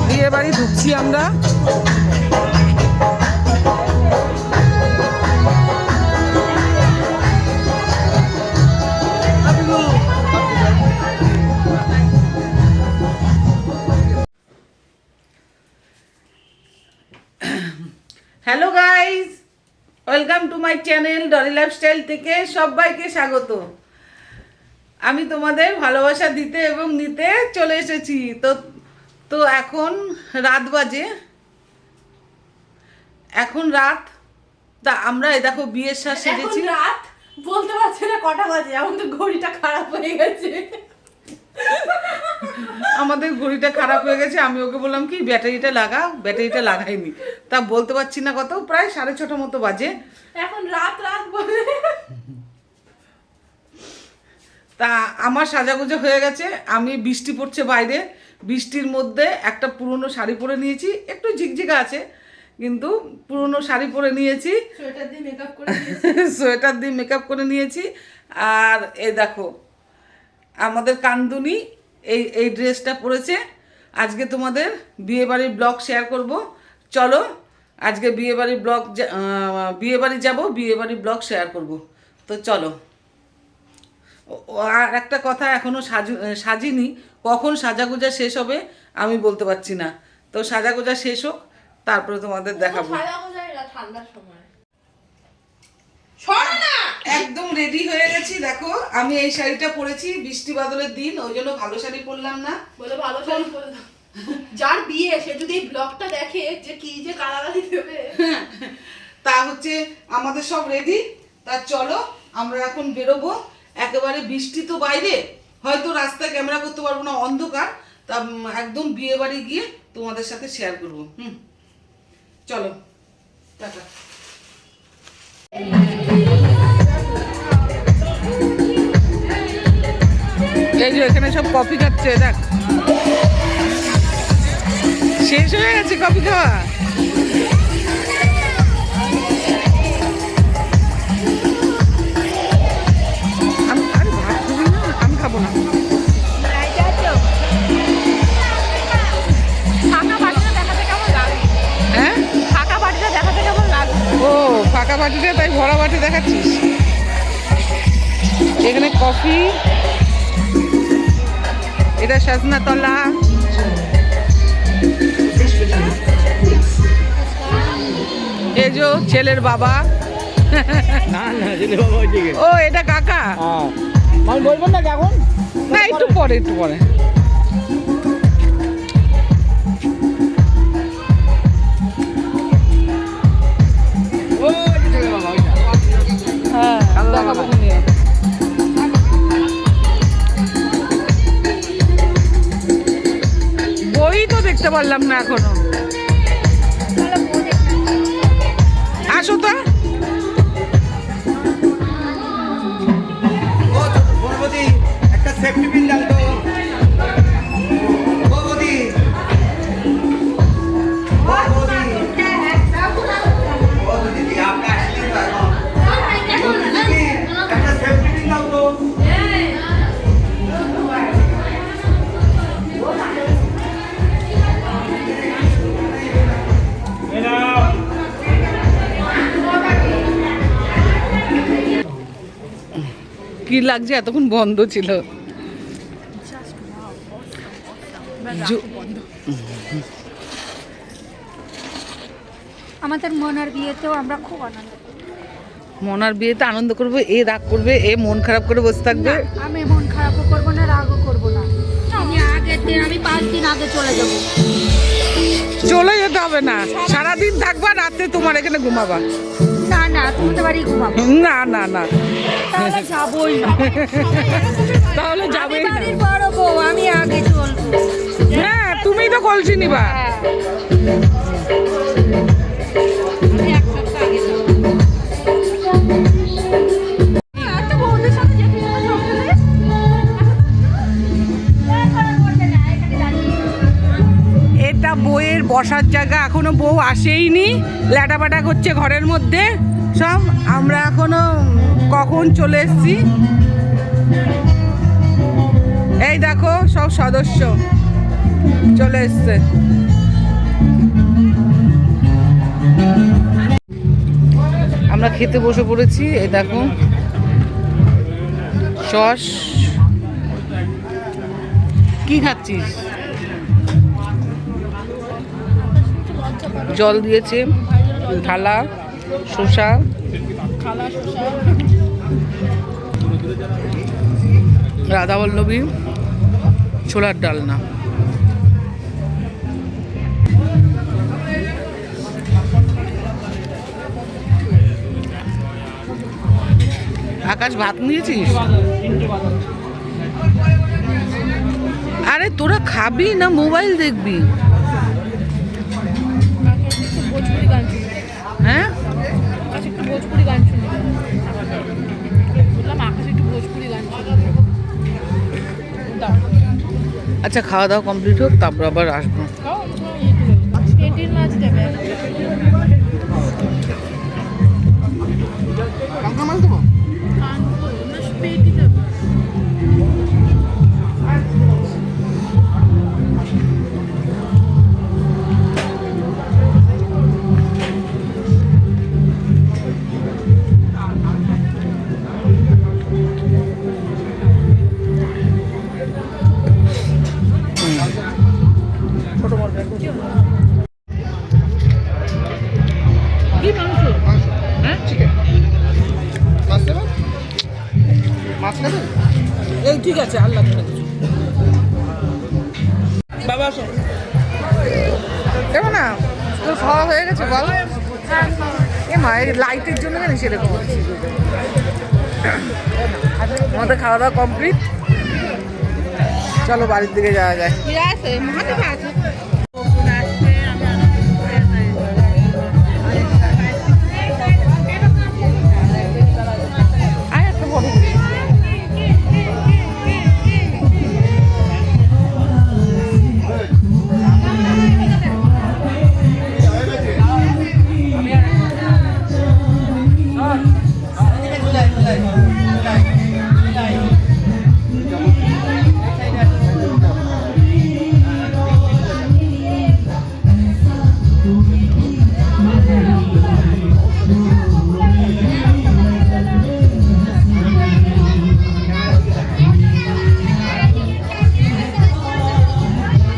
বিয়ে বাড়ি ঢুকছি আমরা। Hello guys, welcome to my channel Dolly lifestyle থেকে সবাইকে স্বাগত। আমি তোমাদের ভালোবাসা দিতে এবং নিতে চলে এসেছি। তো এখন রাত বাজে, এখন রাত। তা আমরা এই দেখো বিয়ের সাজ সেজেছি। রাত বলতে পারছি না কটা বাজে, আমাদের ঘড়িটা খারাপ হয়ে গেছে। আমাদের ঘড়িটা খারাপ হয়ে গেছে। আমি ওকে বললাম কি ব্যাটারিটা লাগাও, ব্যাটারিটা লাগাইনি। তা বলতে পারছি না কত, প্রায় 6:30 মতো বাজে। এখন রাত রাত বলে। তা আমার সাজাগুজা হয়ে গেছে। আমি বৃষ্টি পড়ছে বাইরে, বৃষ্টির মধ্যে একটা পুরনো শাড়ি পরে নিয়েছি, একটু ঝিকঝিকা আছে কিন্তু পুরনো শাড়ি পরে নিয়েছি, সোয়েটার দিয়ে মেকআপ করে সোয়েটার দিয়ে মেকআপ করে নিয়েছি। আর এই দেখো আমাদের কান্দুনি এই ড্রেসটা পরেছে। আজকে তোমাদের বিয়েবাড়ির ব্লগ শেয়ার করব। চলো আজকে বিয়েবাড়ির ব্লগ, বিয়েবাড়ি যাব, বিয়েবাড়ির ব্লগ শেয়ার করব। তো চলো। আর একটা কথা, এখনও সাজিনি, কখন সাজাগোজা শেষ হবে আমি বলতে পারছি না। তো সাজাগোজা শেষ হোক, তারপরে তোমাদের দেখাবো। ঠান্ডার সময় একদম রেডি হয়ে গেছি। দেখো আমি এই শাড়িটা পরেছি, বৃষ্টি বাদলের দিন, ওই জন্য ভালো শাড়ি পরলাম না বলে ভালো শাড়ি পরে দাও। যার বিয়ে সে যদি এই ব্লগটা দেখে যে কি যে গালাগালি দেবে। তা হচ্ছে আমাদের সব রেডি। তা চলো আমরা এখন বেরোবো। একেবারে বৃষ্টি তো বাইরে, হয়তো রাস্তায় ক্যামেরা করতে পারবো না, অন্ধকার। তা একদম বিয়ে বাড়ি গিয়ে তোমাদের সাথে শেয়ার করবো। চলো টাটা। এই যে এখানে সব কফি খাচ্ছে, দেখ শেষ হয়ে গেছে কফি খাওয়া। আমি খাবো না। হ্যাঁ ফাঁকা বাটিটা দেখাতে কেমন লাগে? ও ফাঁকা বাটিটা, তাই ভরা বাটি দেখাচ্ছিস। এখানে কফি, এটা সাজনাতলা। এই যে ছেলের বাবা। ও এটা কাকা। বলবেন না এখন? না একটু পরে, একটু পরে। বই তো দেখতে পারলাম না এখনো। আসো তো। একটা সেফটি পিন দাও তো। কি লাগছে, এতক্ষণ বন্ধ ছিল। আমাদের মনার বিয়েতেও আমরা খুব আনন্দ করি। মনার বিয়েতে আনন্দ করবো, এ রাগ করবে, এ মন খারাপ করে বসে থাকবে। আমি মন খারাপও করবো না, রাগও করবো না। আমি আগের দিন, আমি 5 দিন আগে চলে যাবো। চলে যেতে হবে না, সারাদিন থাকবা, রাতে তোমার এখানে ঘুমাবা। না না, তোমাদের বাড়ি ঘুমাবো। না না না, তাহলে যাবোই না। তাহলে যাবে না। বাড়ির বড় বউ, আমি আগে চলবো। হ্যাঁ তুমি তো কলসি নিবা। আমি এক সপ্তাহ আগে যাবো। আচ্ছা বউদের সাথে যেতে হবে সকালে। এটা বউয়ের বসার জায়গা, এখনো বউ আসেইনি, ল্যাটাপাটা করছে ঘরের মধ্যে সব। আমরা এখনো কখন চলে এসেছি। এই দেখো সব সদস্য চলে এসছে। আমরা খেতে বসে পড়েছি। এই দেখো সস। কি খাচ্ছিস? জল দিয়েছে, থালা, শসা, রাধাবল্লভী, ছোলার ডালনা। আকাশ ভাত নিয়েছিস? আরে তোরা খাবি না মোবাইল দেখবি? হ্যাঁ আচ্ছা, খাওয়া দাওয়া কমপ্লিট হোক, তারপর আবার আসবো। কি মাংস? হ্যাঁ চিকেন। মাছ নেবেন? এই ঠিক আছে, আল্লাহ বাবা আসো। দেখো না, তোর খাওয়া হয়ে গেছে বল? এ মা, এই লাইটের জন্য জানিস এরকম হচ্ছে। আমাদের খাওয়া দাওয়া কমপ্লিট, চলো বাড়ির দিকে যাওয়া যায়।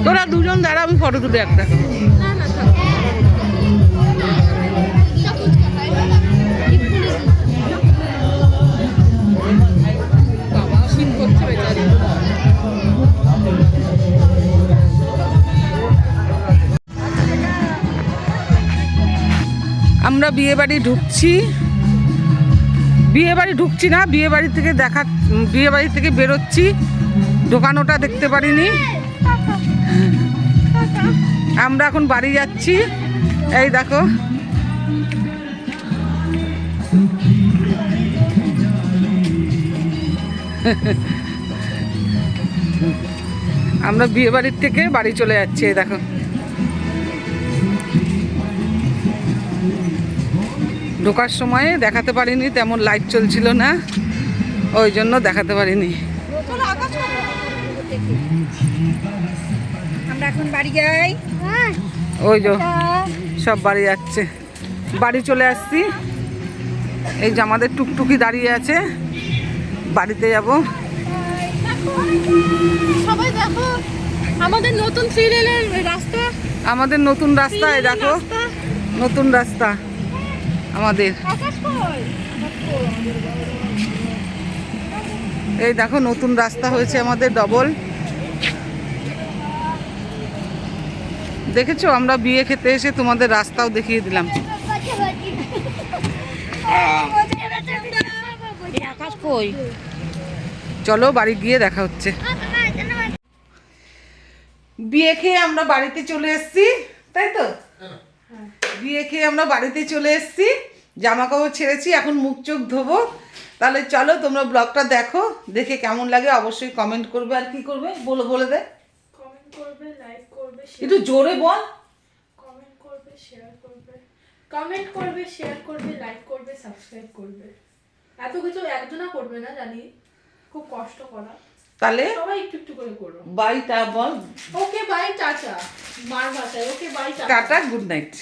তোরা দুজন দাঁড়া, আমি ফটো তুলি একটা। আমরা বিয়ে বাড়ি ঢুকছি, বিয়ে বাড়ি ঢুকছি না, বিয়ে বাড়ি থেকে বিয়ে বাড়ি থেকে বেরোচ্ছি। ঢোকানোটা দেখতে পারিনি। আমরা এখন বাড়ি যাচ্ছি। এই দেখো আমরা বিয়ে বাড়ির থেকে বাড়ি চলে যাচ্ছি। এই দেখো ঢোকার সময় দেখাতে পারিনি, তেমন লাইট চলছিল না, ওই জন্য দেখাতে পারিনি। আমরা এখন বাড়ি যাই। ওই যে সব বাড়ি যাচ্ছে, বাড়ি চলে আসছি। এই যে আমাদের টুকটুকি দাঁড়িয়ে আছে, বাড়িতে যাব। সবাই দেখো আমাদের নতুন সিরিয়ালের রাস্তা, আমাদের নতুন রাস্তা। এই দেখো নতুন রাস্তা আমাদের। এই দেখো নতুন রাস্তা হয়েছে আমাদের, ডবল। দেখেছো, আমরা বিয়ে খেতে এসে তোমাদের রাস্তাও দেখিয়ে দিলাম। চলো বাড়ি গিয়ে দেখা হচ্ছে। বিয়ে খেয়ে আমরা বাড়িতে চলে এসেছি, তাই তো? বিয়ে খেয়ে আমরা বাড়িতে চলে এসেছি, জামা কাপড় ছেড়েছি, এখন মুখ চোখ ধোবো। তাহলে চলো তোমরা ব্লগটা দেখো, দেখে কেমন লাগে অবশ্যই কমেন্ট করবে। আর কি করবে বলে দে। কমেন্ট করবে, লাইক করবে, একটু জোরে বল। কমেন্ট করবে, শেয়ার করবে, কমেন্ট করবে, শেয়ার করবে, লাইক করবে, সাবস্ক্রাইব করবে। এত কিছু একজনা করবে না জানি, খুব কষ্ট করা। তাহলে সবাই একটু একটু করে করো। বাই টা বল, ওকে বাই টাটা, মার ভাষায় okay bye tata. Tata, good night.